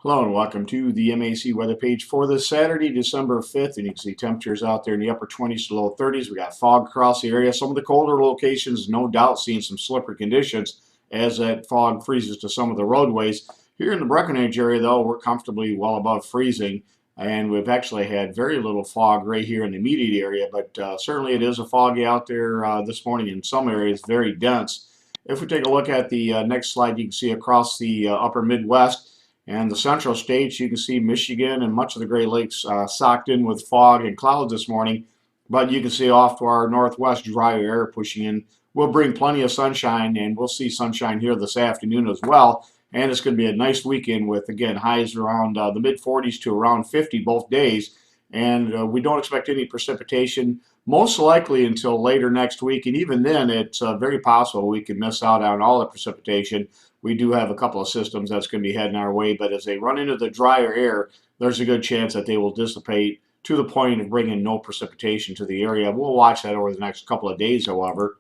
Hello and welcome to the MAC weather page for this Saturday, December 5th. And you can see temperatures out there in the upper 20s to low 30s. We got fog across the area. Some of the colder locations, no doubt, seeing some slippery conditions as that fog freezes to some of the roadways. Here in the Breckenridge area, though, we're comfortably well above freezing. And we've actually had very little fog right here in the immediate area, but certainly it is a foggy out there this morning in some areas, very dense. If we take a look at the next slide, you can see across the upper Midwest and the central states, you can see Michigan and much of the Great Lakes socked in with fog and clouds this morning. But you can see off to our northwest, drier air pushing in. We'll bring plenty of sunshine, and we'll see sunshine here this afternoon as well. And it's going to be a nice weekend with, again, highs around the mid 40s to around 50 both days. And we don't expect any precipitation, most likely until later next week. And even then, it's very possible we could miss out on all the precipitation. We do have a couple of systems that's going to be heading our way, but as they run into the drier air, there's a good chance that they will dissipate to the point of bringing no precipitation to the area. We'll watch that over the next couple of days, however.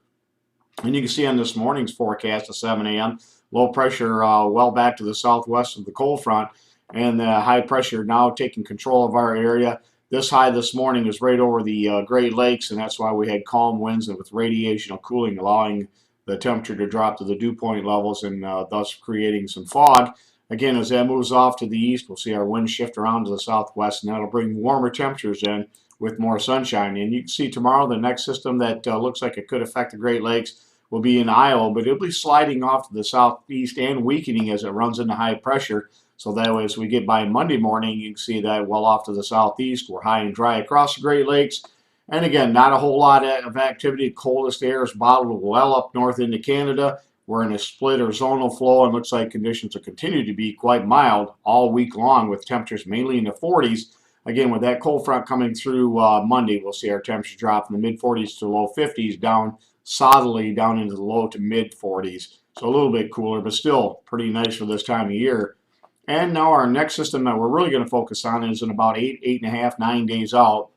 And you can see on this morning's forecast at 7 a.m., low pressure well back to the southwest of the cold front, and the high pressure now taking control of our area. This high this morning is right over the Great Lakes, and that's why we had calm winds and with radiational cooling allowing the temperature to drop to the dew point levels and thus creating some fog. Again, as that moves off to the east, we'll see our wind shift around to the southwest, and that'll bring warmer temperatures in with more sunshine. And you can see tomorrow the next system that looks like it could affect the Great Lakes will be in Iowa, but it'll be sliding off to the southeast and weakening as it runs into high pressure. So that way, as we get by Monday morning, you can see that well off to the southeast. We're high and dry across the Great Lakes. And again, not a whole lot of activity. Coldest air is bottled well up north into Canada. We're in a split or zonal flow, and looks like conditions will continue to be quite mild all week long with temperatures mainly in the 40s. Again, with that cold front coming through Monday, we'll see our temperature drop from the mid 40s to low 50s down solidly down into the low to mid 40s. So a little bit cooler, but still pretty nice for this time of year. And now our next system that we're really going to focus on is in about 8.5, 9 days out.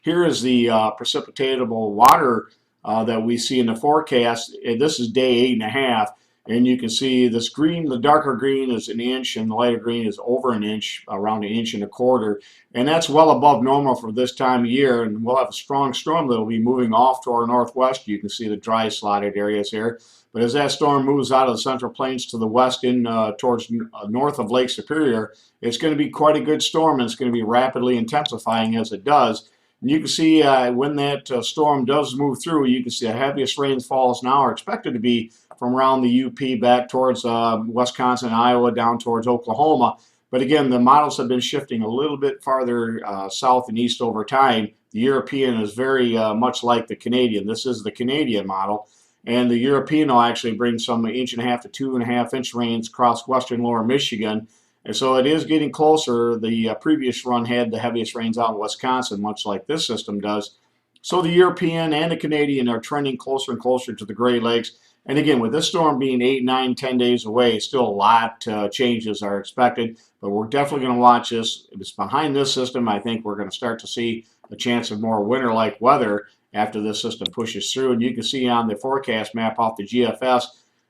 Here is the precipitatable water that we see in the forecast. This is day 8.5, and you can see this green, the darker green is an inch, and the lighter green is over an inch, around 1.25 inches. And that's well above normal for this time of year, and we'll have a strong storm that will be moving off to our northwest. You can see the dry slotted areas here. But as that storm moves out of the Central Plains to the west in towards north of Lake Superior, it's going to be quite a good storm, and it's going to be rapidly intensifying as it does. And you can see when that storm does move through, you can see the heaviest rainfalls now are expected to be from around the UP back towards Wisconsin, Iowa, down towards Oklahoma. But again, the models have been shifting a little bit farther south and east over time. The European is very much like the Canadian. This is the Canadian model. And the European will actually bring some 1.5 to 2.5 inch rains across western lower Michigan. And so it is getting closer. The previous run had the heaviest rains out in Wisconsin, much like this system does. So the European and the Canadian are trending closer and closer to the Great Lakes. And again, with this storm being 8, 9, 10 days away, still a lot changes are expected. But we're definitely going to watch this. If it's behind this system, I think we're going to start to see a chance of more winter-like weather after this system pushes through. And you can see on the forecast map off the GFS,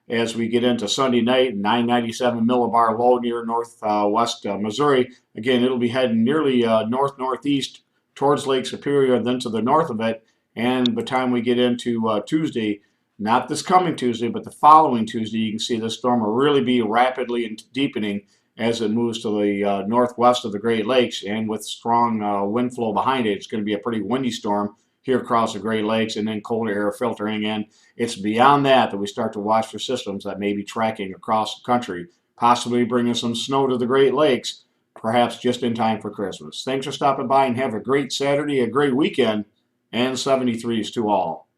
as we get into Sunday night, 997 millibar low near northwest Missouri. Again, it'll be heading nearly north-northeast towards Lake Superior, then to the north of it. And by the time we get into Tuesday, not this coming Tuesday, but the following Tuesday, you can see this storm will really be rapidly deepening as it moves to the northwest of the Great Lakes. And with strong wind flow behind it, it's going to be a pretty windy storm here across the Great Lakes, and then colder air filtering in. It's beyond that we start to watch for systems that may be tracking across the country, possibly bringing some snow to the Great Lakes, perhaps just in time for Christmas. Thanks for stopping by, and have a great Saturday, a great weekend, and 73s to all.